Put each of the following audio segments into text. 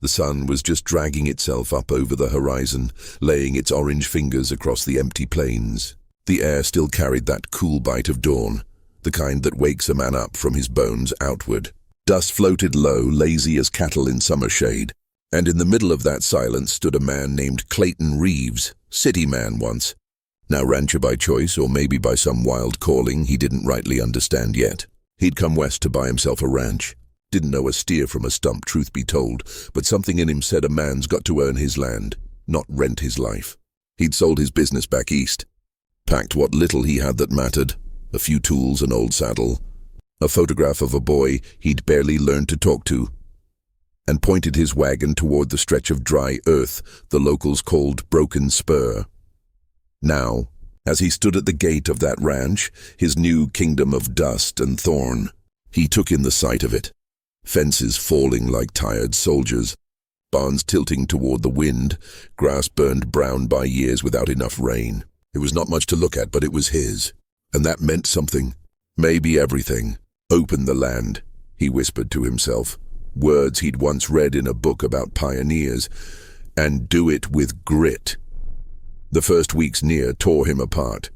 The sun was just dragging itself up over the horizon, laying its orange fingers across the empty plains. The air still carried that cool bite of dawn, the kind that wakes a man up from his bones outward. Dust floated low, lazy as cattle in summer shade, and in the middle of that silence stood a man named Clayton Reeves, city man once. Now rancher by choice, or maybe by some wild calling he didn't rightly understand yet. He'd come west to buy himself a ranch. Didn't know a steer from a stump, truth be told, but something in him said a man's got to earn his land, not rent his life. He'd sold his business back east, packed what little he had that mattered, a few tools, an old saddle, a photograph of a boy he'd barely learned to talk to, and pointed his wagon toward the stretch of dry earth the locals called Broken Spur. Now, as he stood at the gate of that ranch, his new kingdom of dust and thorn, he took in the sight of it. Fences falling like tired soldiers, barns tilting toward the wind, grass burned brown by years without enough rain. It was not much to look at, but it was his, and that meant something, maybe everything. Open the land, he whispered to himself, words he'd once read in a book about pioneers, and do it with grit. The first weeks near tore him apart.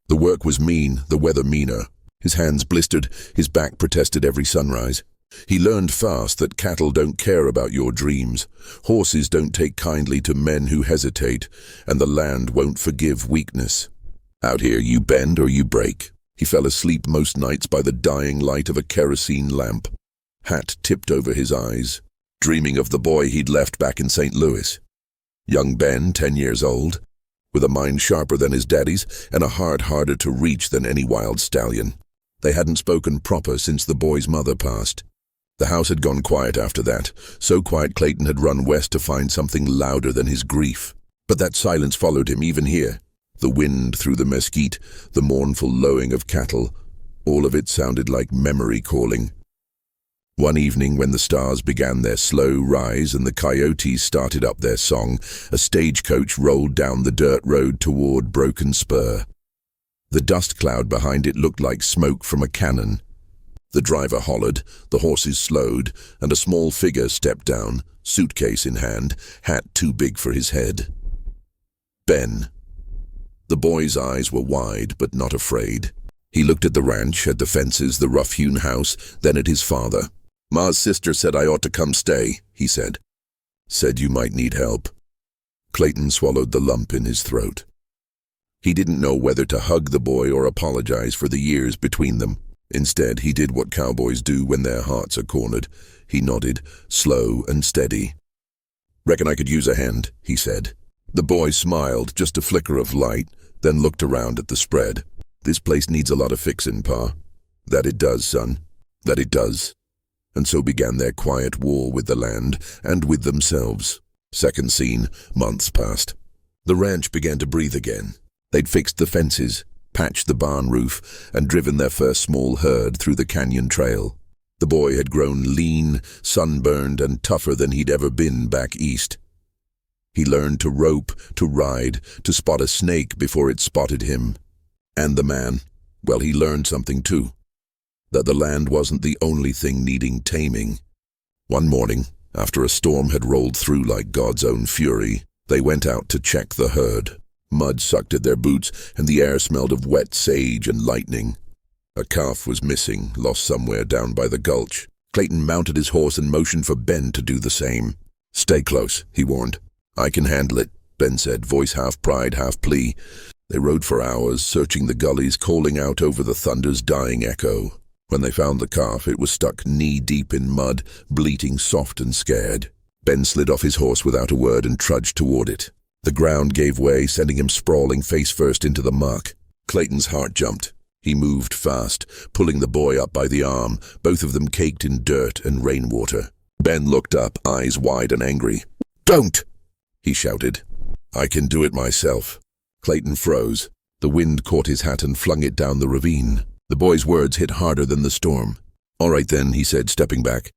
The work was mean, the weather meaner. His hands blistered, his back protested every sunrise. He learned fast that cattle don't care about your dreams, horses don't take kindly to men who hesitate, and the land won't forgive weakness. Out here you bend or you break. He fell asleep most nights by the dying light of a kerosene lamp, hat tipped over his eyes, dreaming of the boy he'd left back in St. Louis. Young Ben, 10 years old, with a mind sharper than his daddy's and a heart harder to reach than any wild stallion. They hadn't spoken proper since the boy's mother passed. The house had gone quiet after that, so quiet Clayton had run west to find something louder than his grief. But that silence followed him even here. The wind through the mesquite, the mournful lowing of cattle, all of it sounded like memory calling. One evening when the stars began their slow rise and the coyotes started up their song, a stagecoach rolled down the dirt road toward Broken Spur. The dust cloud behind it looked like smoke from a cannon. The driver hollered, the horses slowed, and a small figure stepped down, suitcase in hand, hat too big for his head. Ben. The boy's eyes were wide, but not afraid. He looked at the ranch, at the fences, the rough-hewn house, then at his father. "Ma's sister said I ought to come stay," he said. "Said you might need help." Clayton swallowed the lump in his throat. He didn't know whether to hug the boy or apologize for the years between them. Instead, he did what cowboys do when their hearts are cornered. He nodded, slow and steady. "Reckon I could use a hand," he said. The boy smiled, just a flicker of light, then looked around at the spread. "This place needs a lot of fixin', Pa." "That it does, son. That it does." And so began their quiet war with the land and with themselves. Second scene, months passed. The ranch began to breathe again. They'd fixed the fences, patched the barn roof, and driven their first small herd through the canyon trail. The boy had grown lean, sunburned, and tougher than he'd ever been back east. He learned to rope, to ride, to spot a snake before it spotted him. And the man, well, he learned something too. That the land wasn't the only thing needing taming. One morning, after a storm had rolled through like God's own fury, they went out to check the herd. Mud sucked at their boots, and the air smelled of wet sage and lightning. A calf was missing, lost somewhere down by the gulch. Clayton mounted his horse and motioned for Ben to do the same. "Stay close," he warned. "I can handle it," Ben said, voice half pride, half plea. They rode for hours, searching the gullies, calling out over the thunder's dying echo. When they found the calf, it was stuck knee-deep in mud, bleating soft and scared. Ben slid off his horse without a word and trudged toward it. The ground gave way, sending him sprawling face-first into the muck. Clayton's heart jumped. He moved fast, pulling the boy up by the arm, both of them caked in dirt and rainwater. Ben looked up, eyes wide and angry. "Don't!" he shouted. "I can do it myself." Clayton froze. The wind caught his hat and flung it down the ravine. The boy's words hit harder than the storm. "All right then," he said, stepping back.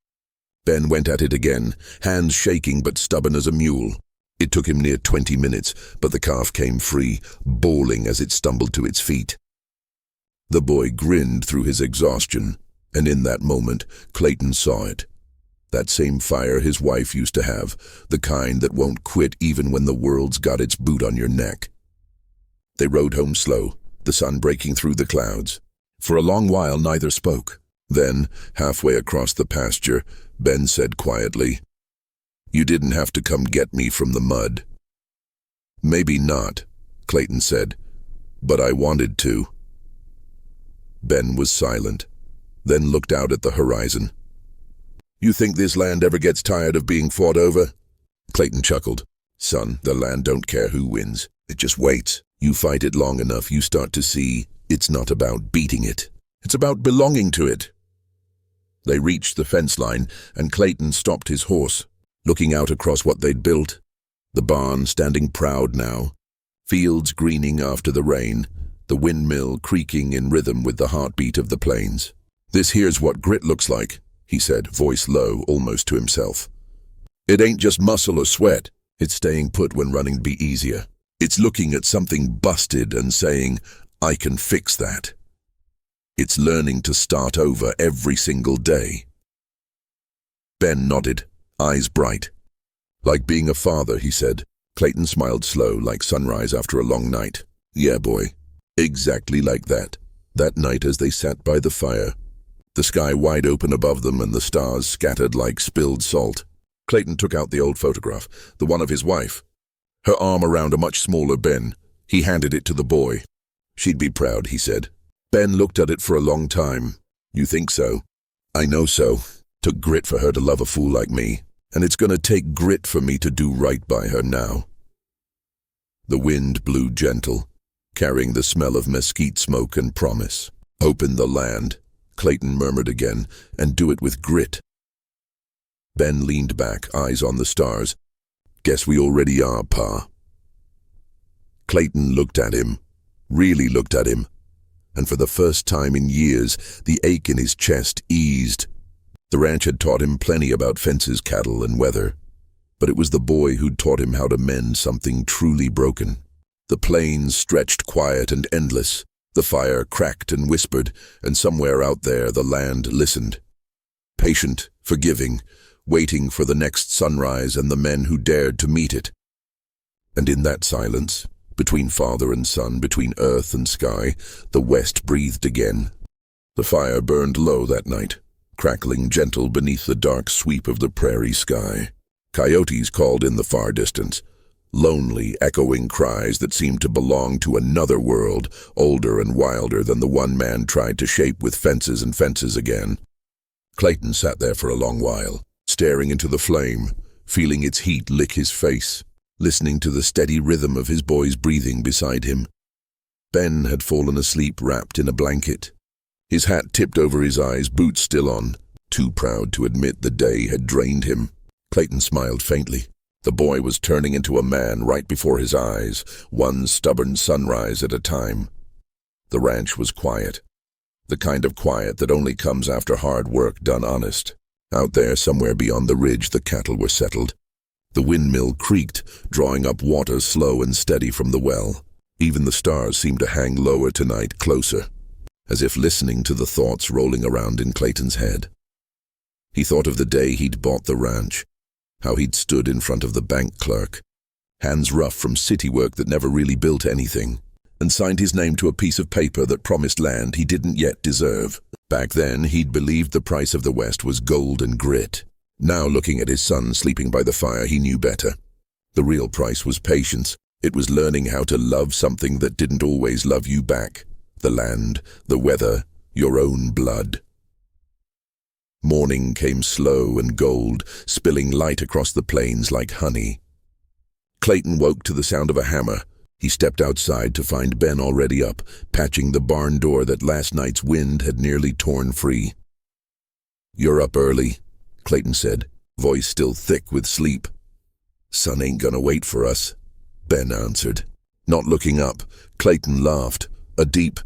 Ben went at it again, hands shaking but stubborn as a mule. It took him near 20 minutes, but the calf came free, bawling as it stumbled to its feet. The boy grinned through his exhaustion, and in that moment, Clayton saw it. That same fire his wife used to have, the kind that won't quit even when the world's got its boot on your neck. They rode home slow, the sun breaking through the clouds. For a long while neither spoke. Then, halfway across the pasture, Ben said quietly, "You didn't have to come get me from the mud." "Maybe not," Clayton said, "but I wanted to." Ben was silent, then looked out at the horizon. "You think this land ever gets tired of being fought over?" Clayton chuckled. "Son, the land don't care who wins. It just waits. You fight it long enough, you start to see it's not about beating it. It's about belonging to it." They reached the fence line, and Clayton stopped his horse, looking out across what they'd built. The barn standing proud now, fields greening after the rain, the windmill creaking in rhythm with the heartbeat of the plains. "This here's what grit looks like," he said, voice low, almost to himself. "It ain't just muscle or sweat. It's staying put when running be easier. It's looking at something busted and saying, 'I can fix that.' It's learning to start over every single day." Ben nodded, eyes bright. "Like being a father," he said. Clayton smiled slow, like sunrise after a long night. "Yeah, boy. Exactly like that. That night as they sat by the fire. The sky wide open above them and the stars scattered like spilled salt. Clayton took out the old photograph, the one of his wife. Her arm around a much smaller Ben. He handed it to the boy. "She'd be proud," he said. Ben looked at it for a long time. "You think so?" "I know so. Took grit for her to love a fool like me, and it's gonna take grit for me to do right by her now." The wind blew gentle, carrying the smell of mesquite smoke and promise. "Open the land," Clayton murmured again, "and do it with grit." Ben leaned back, eyes on the stars. "Guess we already are, Pa." Clayton looked at him, really looked at him, and for the first time in years, the ache in his chest eased. The ranch had taught him plenty about fences, cattle, and weather, but it was the boy who'd taught him how to mend something truly broken. The plains stretched quiet and endless. The fire cracked and whispered, and somewhere out there the land listened. Patient, forgiving, waiting for the next sunrise and the men who dared to meet it. And in that silence, between father and son, between earth and sky, the west breathed again. The fire burned low that night, crackling gentle beneath the dark sweep of the prairie sky. Coyotes called in the far distance, lonely, echoing cries that seemed to belong to another world, older and wilder than the one man tried to shape with fences and fences again. Clayton sat there for a long while, staring into the flame, feeling its heat lick his face, listening to the steady rhythm of his boy's breathing beside him. Ben had fallen asleep wrapped in a blanket, his hat tipped over his eyes, boots still on, too proud to admit the day had drained him. Clayton smiled faintly. The boy was turning into a man right before his eyes, one stubborn sunrise at a time. The ranch was quiet, the kind of quiet that only comes after hard work done honest. Out there, somewhere beyond the ridge, the cattle were settled. The windmill creaked, drawing up water slow and steady from the well. Even the stars seemed to hang lower tonight, closer, as if listening to the thoughts rolling around in Clayton's head. He thought of the day he'd bought the ranch, how he'd stood in front of the bank clerk, hands rough from city work that never really built anything, and signed his name to a piece of paper that promised land he didn't yet deserve. Back then, he'd believed the price of the West was gold and grit. Now, looking at his son sleeping by the fire, he knew better. The real price was patience. It was learning how to love something that didn't always love you back. The land, the weather, your own blood. Morning came slow and gold, spilling light across the plains like honey. Clayton woke to the sound of a hammer. He stepped outside to find Ben already up, patching the barn door that last night's wind had nearly torn free. "You're up early," Clayton said, voice still thick with sleep. "Sun ain't gonna wait for us," Ben answered. Not looking up, Clayton laughed, a deep,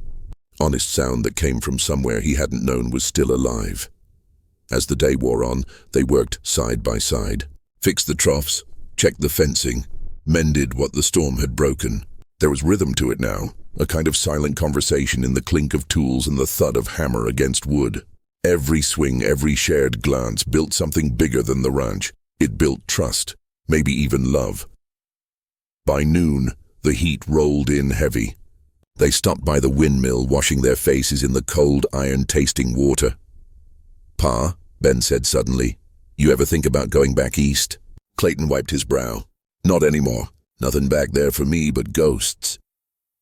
honest sound that came from somewhere he hadn't known was still alive. As the day wore on, they worked side by side, fixed the troughs, checked the fencing, mended what the storm had broken. There was rhythm to it now, a kind of silent conversation in the clink of tools and the thud of hammer against wood. Every swing, every shared glance built something bigger than the ranch. It built trust, maybe even love. By noon, the heat rolled in heavy. They stopped by the windmill, washing their faces in the cold, iron-tasting water. "Pa," Ben said suddenly, "you ever think about going back east?" Clayton wiped his brow. "Not anymore. Nothing back there for me but ghosts."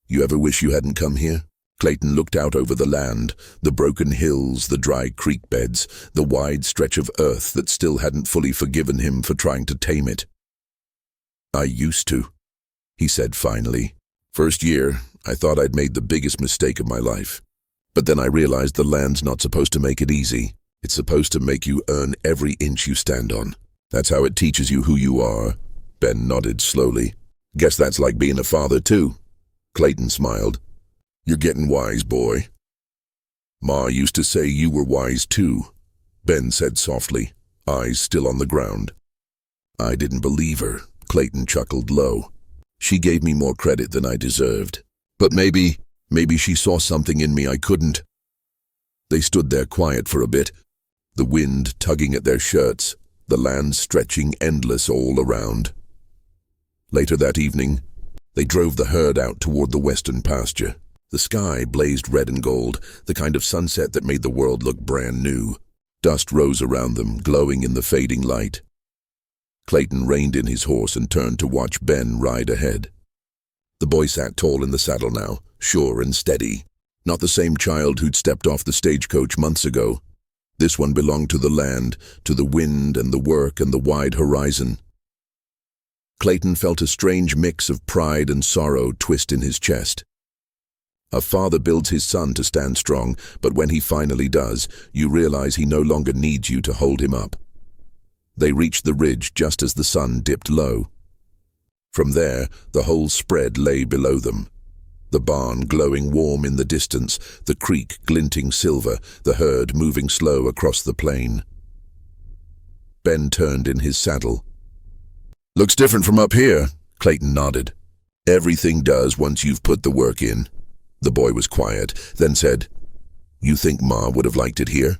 "You ever wish you hadn't come here?" Clayton looked out over the land, the broken hills, the dry creek beds, the wide stretch of earth that still hadn't fully forgiven him for trying to tame it. "I used to," he said finally. "First year, I thought I'd made the biggest mistake of my life. But then I realized the land's not supposed to make it easy. It's supposed to make you earn every inch you stand on. That's how it teaches you who you are." Ben nodded slowly. "Guess that's like being a father too." Clayton smiled. "You're getting wise, boy." "Ma used to say you were wise too," Ben said softly, eyes still on the ground. "I didn't believe her," Clayton chuckled low. "She gave me more credit than I deserved. But maybe she saw something in me I couldn't." They stood there quiet for a bit, the wind tugging at their shirts, the land stretching endless all around. Later that evening, they drove the herd out toward the western pasture. The sky blazed red and gold, the kind of sunset that made the world look brand new. Dust rose around them, glowing in the fading light. Clayton reined in his horse and turned to watch Ben ride ahead. The boy sat tall in the saddle now, sure and steady. Not the same child who'd stepped off the stagecoach months ago. This one belonged to the land, to the wind and the work and the wide horizon. Clayton felt a strange mix of pride and sorrow twist in his chest. A father builds his son to stand strong, but when he finally does, you realize he no longer needs you to hold him up. They reached the ridge just as the sun dipped low. From there, the whole spread lay below them. The barn glowing warm in the distance, the creek glinting silver, the herd moving slow across the plain. Ben turned in his saddle. "Looks different from up here," Clayton nodded. "Everything does once you've put the work in." The boy was quiet, then said, "You think Ma would have liked it here?"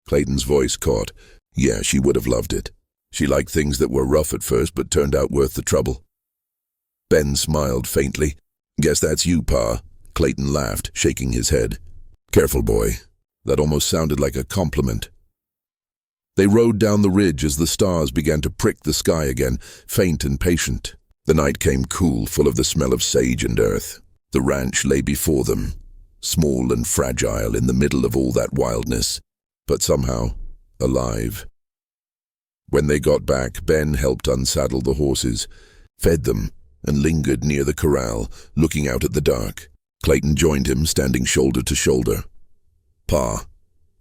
Clayton's voice caught. Yeah, she would have loved it. She liked things that were rough at first but turned out worth the trouble. Ben smiled faintly. "Guess that's you, Pa." Clayton laughed, shaking his head. "Careful, boy." That almost sounded like a compliment. They rode down the ridge as the stars began to prick the sky again, faint and patient. The night came cool, full of the smell of sage and earth. The ranch lay before them, small and fragile in the middle of all that wildness, but somehow alive. When they got back, Ben helped unsaddle the horses, fed them, and lingered near the corral, looking out at the dark. Clayton joined him, standing shoulder to shoulder. "Pa,"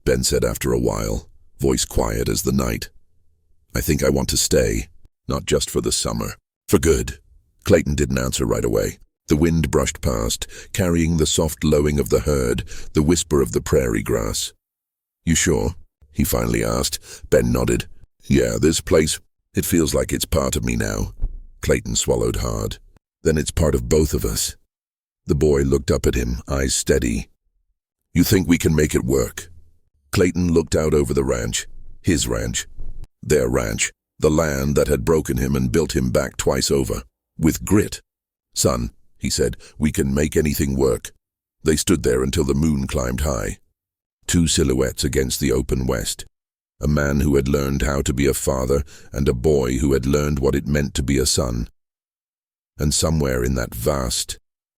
Ben said after a while, voice quiet as the night. "I think I want to stay, not just for the summer. For good." Clayton didn't answer right away. The wind brushed past, carrying the soft lowing of the herd, the whisper of the prairie grass. "You sure?" he finally asked. Ben nodded. "Yeah, this place, it feels like it's part of me now." Clayton swallowed hard. "Then it's part of both of us." The boy looked up at him, eyes steady. "You think we can make it work?" Clayton looked out over the ranch. His ranch. Their ranch. The land that had broken him and built him back twice over. With grit. "Son," he said, "we can make anything work." They stood there until the moon climbed high. Two silhouettes against the open west. A man who had learned how to be a father and a boy who had learned what it meant to be a son. And somewhere in that vast,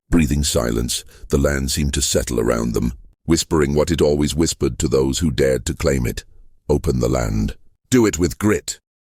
breathing silence, the land seemed to settle around them, whispering what it always whispered to those who dared to claim it. Open the land. Do it with grit.